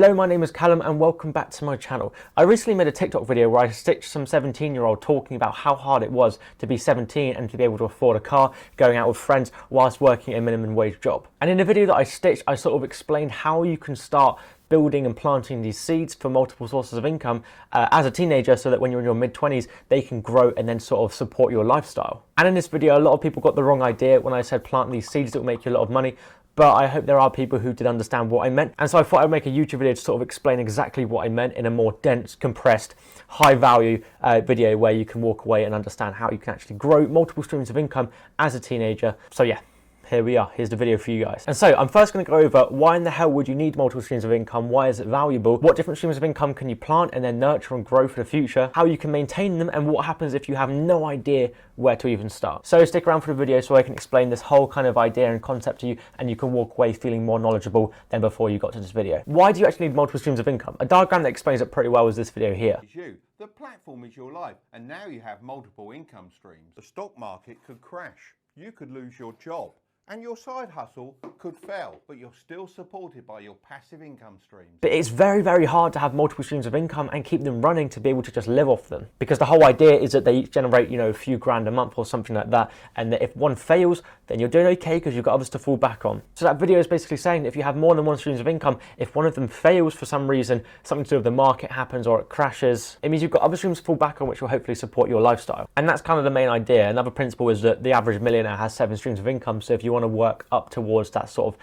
Hello, my name is Callum and welcome back to my channel. I recently made a TikTok video where I stitched some 17-year-old talking about how hard it was to be 17 and to be able to afford a car, going out with friends whilst working a minimum wage job. And in the video that I stitched, I sort of explained how you can start building and planting these seeds for multiple sources of income as a teenager, so that when you're in your mid-20s, they can grow and then sort of support your lifestyle. And in this video, a lot of people got the wrong idea when I said plant these seeds that will make you a lot of money. But I hope there are people who did understand what I meant. And so I thought I'd make a YouTube video to sort of explain exactly what I meant in a more dense, compressed, high value video where you can walk away and understand how you can actually grow multiple streams of income as a teenager. So yeah, here we are. Here's the video for you guys. And so I'm first going to go over why in the hell would you need multiple streams of income? Why is it valuable? What different streams of income can you plant and then nurture and grow for the future? How you can maintain them, and what happens if you have no idea where to even start. So stick around for the video so I can explain this whole kind of idea and concept to you, and you can walk away feeling more knowledgeable than before you got to this video. Why do you actually need multiple streams of income? A diagram that explains it pretty well is this video here. The platform is your life, and now you have multiple income streams. The stock market could crash. You could lose your job. And your side hustle could fail, but you're still supported by your passive income streams. But it's very, very hard to have multiple streams of income and keep them running to be able to just live off them. Because the whole idea is that they each generate, a few grand a month or something like that. And that if one fails, then you're doing okay because you've got others to fall back on. So that video is basically saying that if you have more than one streams of income, if one of them fails for some reason, something to do with the market happens or it crashes, it means you've got other streams to fall back on which will hopefully support your lifestyle. And that's kind of the main idea. Another principle is that the average millionaire has 7 streams of income. So if you want to work up towards that sort of,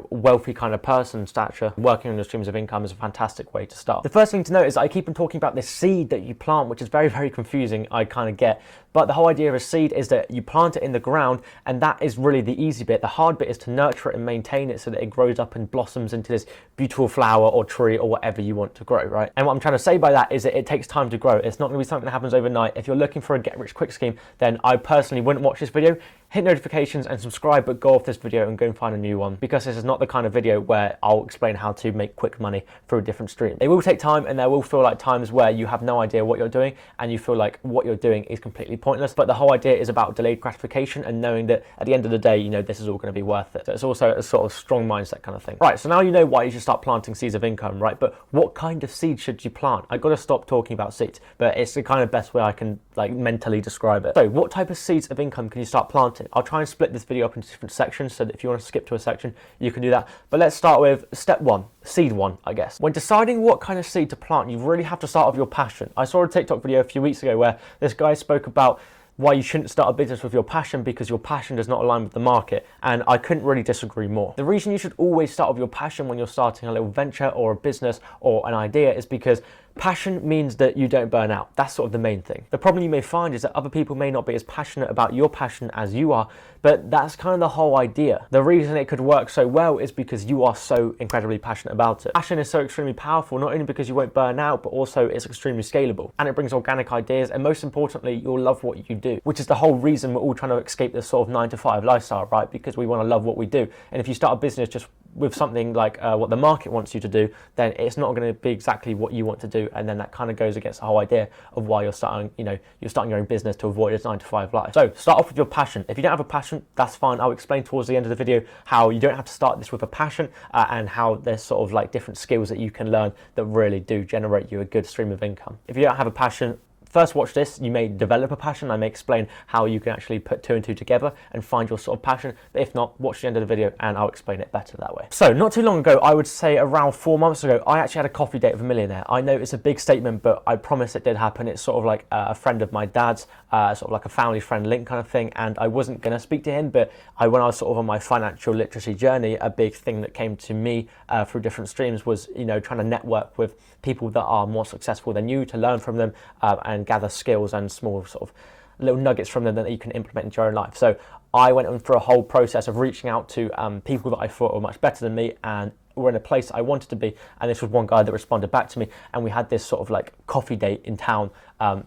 wealthy kind of person stature, working on your streams of income is a fantastic way to start. The first thing to note is that I keep on talking about this seed that you plant, which is very, very confusing, I kind of get. But the whole idea of a seed is that you plant it in the ground, and that is really the easy bit. The hard bit is to nurture it and maintain it so that it grows up and blossoms into this beautiful flower or tree or whatever you want to grow, right? And what I'm trying to say by that is that it takes time to grow. It's not going to be something that happens overnight. If you're looking for a get-rich-quick scheme, then I personally wouldn't watch this video. Hit notifications and subscribe, but go off this video and go and find a new one, because this is not the kind of video where I'll explain how to make quick money through a different stream. It will take time, and there will feel like times where you have no idea what you're doing and you feel like what you're doing is completely pointless. But the whole idea is about delayed gratification and knowing that at the end of the day, this is all going to be worth it. So it's also a sort of strong mindset kind of thing. Right, so now you know why you should start planting seeds of income, right? But what kind of seeds should you plant? I've got to stop talking about seeds, but it's the kind of best way I can mentally describe it. So what type of seeds of income can you start planting? I'll try and split this video up into different sections so that if you want to skip to a section, you can do that. But let's start with step 1, seed 1, I guess. When deciding what kind of seed to plant, you really have to start with your passion. I saw a TikTok video a few weeks ago where this guy spoke about why you shouldn't start a business with your passion, because your passion does not align with the market. And I couldn't really disagree more. The reason you should always start with your passion when you're starting a little venture or a business or an idea is because passion means that you don't burn out. That's sort of the main thing. The problem you may find is that other people may not be as passionate about your passion as you are, but that's kind of the whole idea. The reason it could work so well is because you are so incredibly passionate about it. Passion is so extremely powerful, not only because you won't burn out, but also it's extremely scalable, and it brings organic ideas, and most importantly, you'll love what you do, which is the whole reason we're all trying to escape this sort of 9-to-5 lifestyle, right? Because we want to love what we do. And if you start a business just with something like what the market wants you to do, then it's not going to be exactly what you want to do, and then that kind of goes against the whole idea of why you're starting, you're starting your own business to avoid a 9-to-5 life. So start off with your passion. If you don't have a passion, that's fine. I'll explain towards the end of the video how you don't have to start this with a passion, and how there's sort of different skills that you can learn that really do generate you a good stream of income. If you don't have a passion, first watch this. You may develop a passion. I may explain how you can actually put 2 and 2 together and find your sort of passion. But if not, watch the end of the video and I'll explain it better that way. So not too long ago, I would say around 4 months ago, I actually had a coffee date with a millionaire. I know it's a big statement, but I promise it did happen. It's sort of like a friend of my dad's, sort of like a family friend link kind of thing. And I wasn't going to speak to him, but when I was sort of on my financial literacy journey, a big thing that came to me through different streams was, trying to network with people that are more successful than you, to learn from them and gather skills and small sort of little nuggets from them that you can implement into your own life. So I went on through a whole process of reaching out to people that I thought were much better than me and were in a place I wanted to be, and this was one guy that responded back to me, and we had this sort of coffee date in town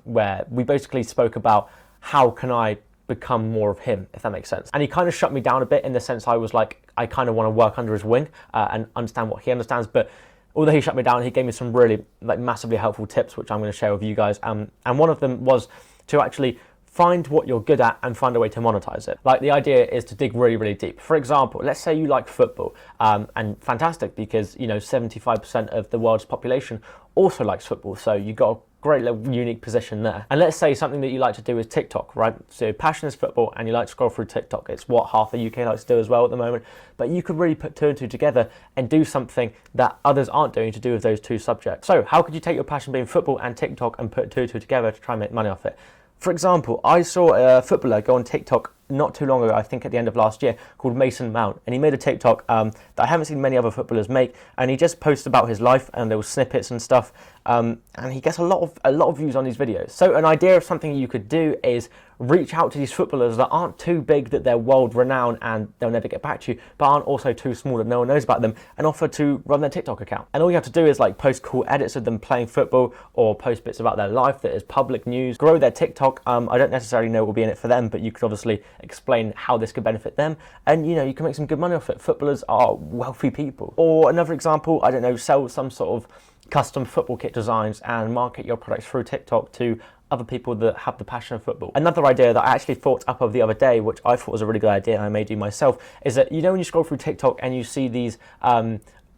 where we basically spoke about how can I become more of him, if that makes sense. And he kind of shut me down a bit in the sense I was like, I kind of want to work under his wing and understand what he understands, but although he shut me down, he gave me some really massively helpful tips, which I'm going to share with you guys. And one of them was to actually find what you're good at and find a way to monetize it. Like, the idea is to dig really, really deep. For example, let's say you like football, and fantastic, because 75% of the world's population also likes football, so you've got a great little unique position there. And let's say something that you like to do is TikTok, right? So passion is football and you like to scroll through TikTok. It's what half the UK likes to do as well at the moment. But you could really put two and two together and do something that others aren't doing to do with those two subjects. So how could you take your passion being football and TikTok and put two and two together to try and make money off it? For example, I saw a footballer go on TikTok not too long ago, I think at the end of last year, called Mason Mount, and he made a TikTok that I haven't seen many other footballers make, and he just posts about his life, and there were snippets and stuff, and he gets a lot of views on these videos. So an idea of something you could do is reach out to these footballers that aren't too big that they're world renowned and they'll never get back to you, but aren't also too small that no one knows about them, and offer to run their TikTok account. And all you have to do is like post cool edits of them playing football, or post bits about their life that is public news, grow their TikTok. I don't necessarily know what will be in it for them, but you could obviously explain how this could benefit them, and you can make some good money off it. Footballers are wealthy people. Or another example, I don't know, sell some sort of custom football kit designs and market your products through TikTok to other people that have the passion of football. Another idea that I actually thought up of the other day, which I thought was a really good idea and I may do myself, is that when you scroll through TikTok and you see these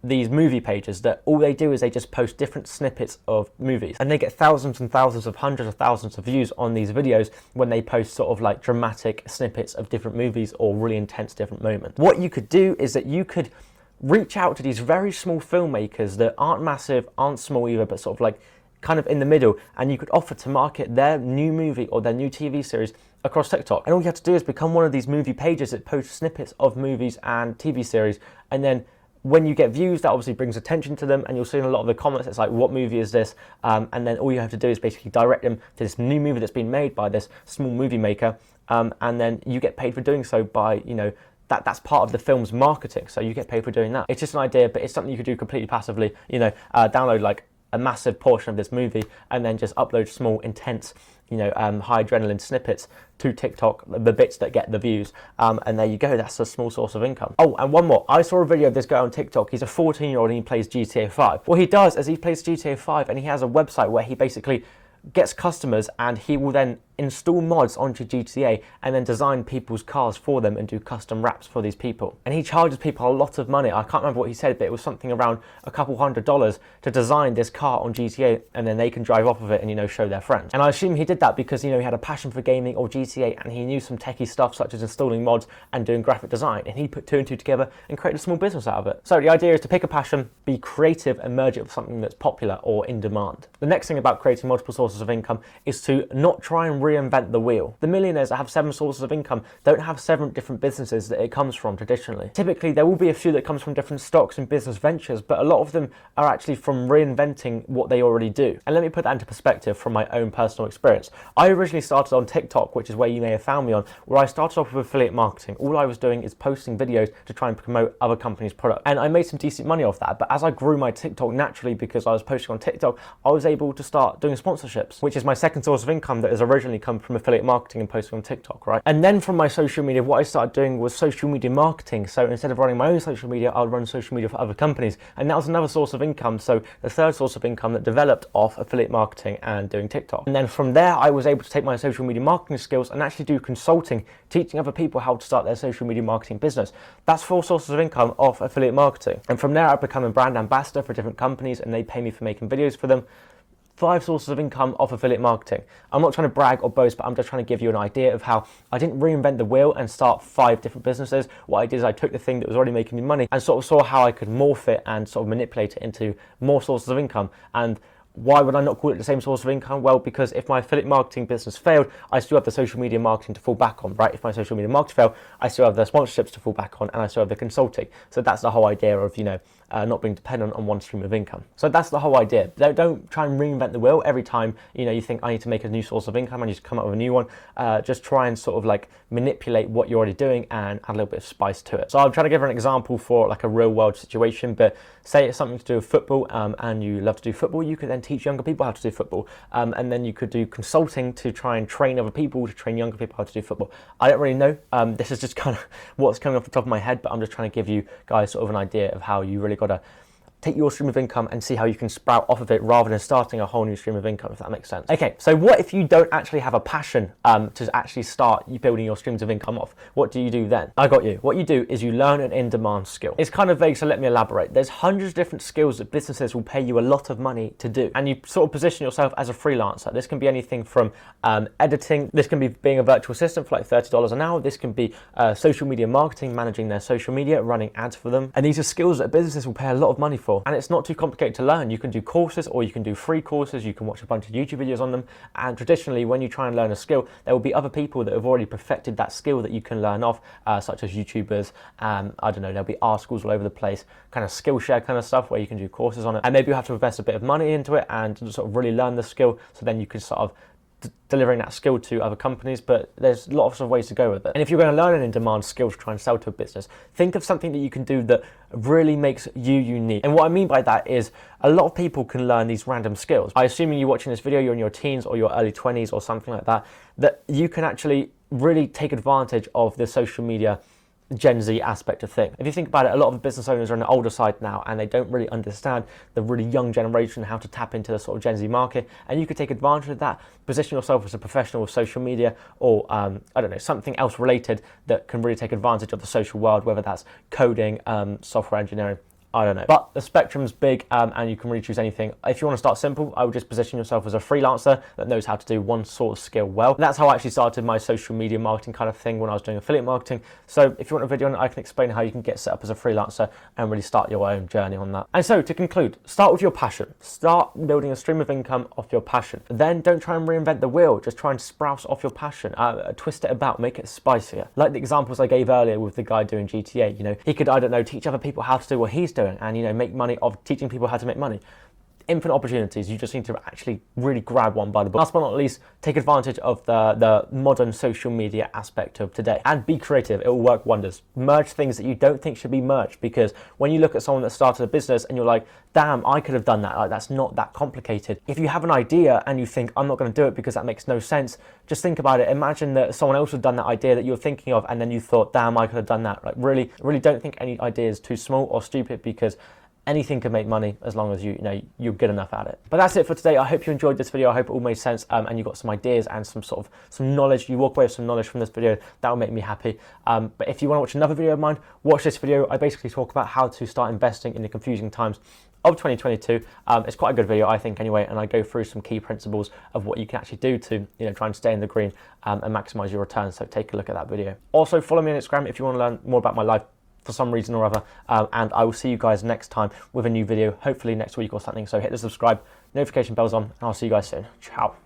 movie pages, that all they do is they just post different snippets of movies, and they get thousands and thousands of hundreds of thousands of views on these videos when they post sort of like dramatic snippets of different movies or really intense different moments. What you could do is that you could reach out to these very small filmmakers that aren't massive, aren't small either, but sort of like kind of in the middle, and you could offer to market their new movie or their new TV series across TikTok. And all you have to do is become one of these movie pages that post snippets of movies and TV series, and then when you get views, that obviously brings attention to them, and you'll see in a lot of the comments, it's like, what movie is this? And then all you have to do is basically direct them to this new movie that's been made by this small movie maker, and then you get paid for doing so by, that's part of the film's marketing, so you get paid for doing that. It's just an idea, but it's something you could do completely passively. Download like a massive portion of this movie and then just upload small, intense, high adrenaline snippets to TikTok, the bits that get the views, and there you go. That's a small source of income. Oh, and one more. I saw a video of this guy on TikTok. He's a 14-year-old and he plays GTA 5. What he does is he plays GTA 5 and he has a website where he basically gets customers, and he will then install mods onto GTA and then design people's cars for them and do custom wraps for these people. And he charges people a lot of money. I can't remember what he said, but it was something around a couple $100 to design this car on GTA, and then they can drive off of it and show their friends. And I assume he did that because he had a passion for gaming or GTA, and he knew some techie stuff such as installing mods and doing graphic design, and he put two and two together and created a small business out of it. So the idea is to pick a passion, be creative, and merge it with something that's popular or in demand. The next thing about creating multiple sources of income is to not try and reinvent the wheel. The millionaires that have 7 sources of income don't have 7 different businesses that it comes from traditionally. Typically, there will be a few that comes from different stocks and business ventures, but a lot of them are actually from reinventing what they already do. And let me put that into perspective from my own personal experience. I originally started on TikTok, which is where you may have found me on, where I started off with affiliate marketing. All I was doing is posting videos to try and promote other companies' products. And I made some decent money off that, but as I grew my TikTok naturally, because I was posting on TikTok, I was able to start doing sponsorships, which is my second source of income that has originally come from affiliate marketing and posting on TikTok, right? And then from my social media, what I started doing was social media marketing. So instead of running my own social media, I would run social media for other companies. And that was another source of income. So the third source of income that developed off affiliate marketing and doing TikTok. And then from there, I was able to take my social media marketing skills and actually do consulting, teaching other people how to start their social media marketing business. That's 4 sources of income off affiliate marketing. And from there, I've become a brand ambassador for different companies, and they pay me for making videos for them. 5 sources of income off affiliate marketing. I'm not trying to brag or boast, but I'm just trying to give you an idea of how I didn't reinvent the wheel and start 5 different businesses. What I did is I took the thing that was already making me money and sort of saw how I could morph it and sort of manipulate it into more sources of income. And why would I not call it the same source of income? Well, because if my affiliate marketing business failed, I still have the social media marketing to fall back on, right? If my social media marketing failed, I still have the sponsorships to fall back on, and I still have the consulting. So that's the whole idea of, not being dependent on one stream of income. So that's the whole idea. Don't try and reinvent the wheel every time, you think I need to make a new source of income and you just come up with a new one. Just try and sort of like manipulate what you're already doing and add a little bit of spice to it. So I'm trying to give an example for like a real world situation, but say it's something to do with football, and you love to do football, you could then teach younger people how to do football. And then you could do consulting to try and train other people to train younger people how to do football. I don't really know. This is just kind of what's coming off the top of my head, but I'm just trying to give you guys sort of an idea of how you really got to take your stream of income and see how you can sprout off of it rather than starting a whole new stream of income, if that makes sense. Okay, so what if you don't actually have a passion to actually start building your streams of income off? What do you do then? I got you. What you do is you learn an in-demand skill. It's kind of vague, so let me elaborate. There's hundreds of different skills that businesses will pay you a lot of money to do, and you sort of position yourself as a freelancer. This can be anything from editing, this can be being a virtual assistant for like $30 an hour, this can be social media marketing, managing their social media, running ads for them, and these are skills that businesses will pay a lot of money for, and it's not too complicated to learn. You can do courses, or you can do free courses, you can watch a bunch of YouTube videos on them, and traditionally when you try and learn a skill, there will be other people that have already perfected that skill that you can learn off, such as YouTubers. I don't know, there'll be articles all over the place, kind of Skillshare kind of stuff where you can do courses on it, and maybe you have to invest a bit of money into it and sort of really learn the skill, so then you can sort of delivering that skill to other companies. But there's lots of ways to go with it. And if you're going to learn an in-demand skill to try and sell to a business, think of something that you can do that really makes you unique. And what I mean by that is a lot of people can learn these random skills. I assume you're watching this video, you're in your teens or your early 20s or something like that, that you can actually really take advantage of the social media Gen Z aspect of things. If you think about it, a lot of business owners are on the older side now, and they don't really understand the really young generation, how to tap into the sort of Gen Z market, and you could take advantage of that, position yourself as a professional with social media, or I don't know, something else related that can really take advantage of the social world, whether that's coding, software engineering, I don't know. But the spectrum's big, and you can really choose anything. If you want to start simple, I would just position yourself as a freelancer that knows how to do one sort of skill well. That's how I actually started my social media marketing kind of thing when I was doing affiliate marketing. So if you want a video on it, I can explain how you can get set up as a freelancer and really start your own journey on that. And so to conclude, start with your passion. Start building a stream of income off your passion. Then don't try and reinvent the wheel. Just try and sprouse off your passion. Twist it about, make it spicier. Like the examples I gave earlier with the guy doing GTA, you know, he could, I don't know, teach other people how to do what he's doing, and you know, make money of teaching people how to make money. Infinite opportunities. You just need to actually really grab one by the balls. Last but not least, take advantage of the modern social media aspect of today and be creative. It will work wonders. Merge things that you don't think should be merged, because when you look at someone that started a business and you're like, damn, I could have done that, like, that's not that complicated. If you have an idea and you think, I'm not going to do it because that makes no sense, just think about it. Imagine that someone else had done that idea that you're thinking of, and then you thought, damn, I could have done that. Like, really don't think any idea is too small or stupid, because anything can make money as long as you're good enough at it. But that's it for today. I hope you enjoyed this video. I hope it all made sense, and you got some ideas and some knowledge. You walk away with some knowledge from this video. That will make me happy. But if you want to watch another video of mine, watch this video. I basically talk about how to start investing in the confusing times of 2022. It's quite a good video, I think, anyway, and I go through some key principles of what you can actually do to try and stay in the green and maximize your returns. So take a look at that video. Also, follow me on Instagram if you want to learn more about my life for some reason or other, and I will see you guys next time with a new video, hopefully next week or something. So hit the subscribe, notification bells on, and I'll see you guys soon. Ciao.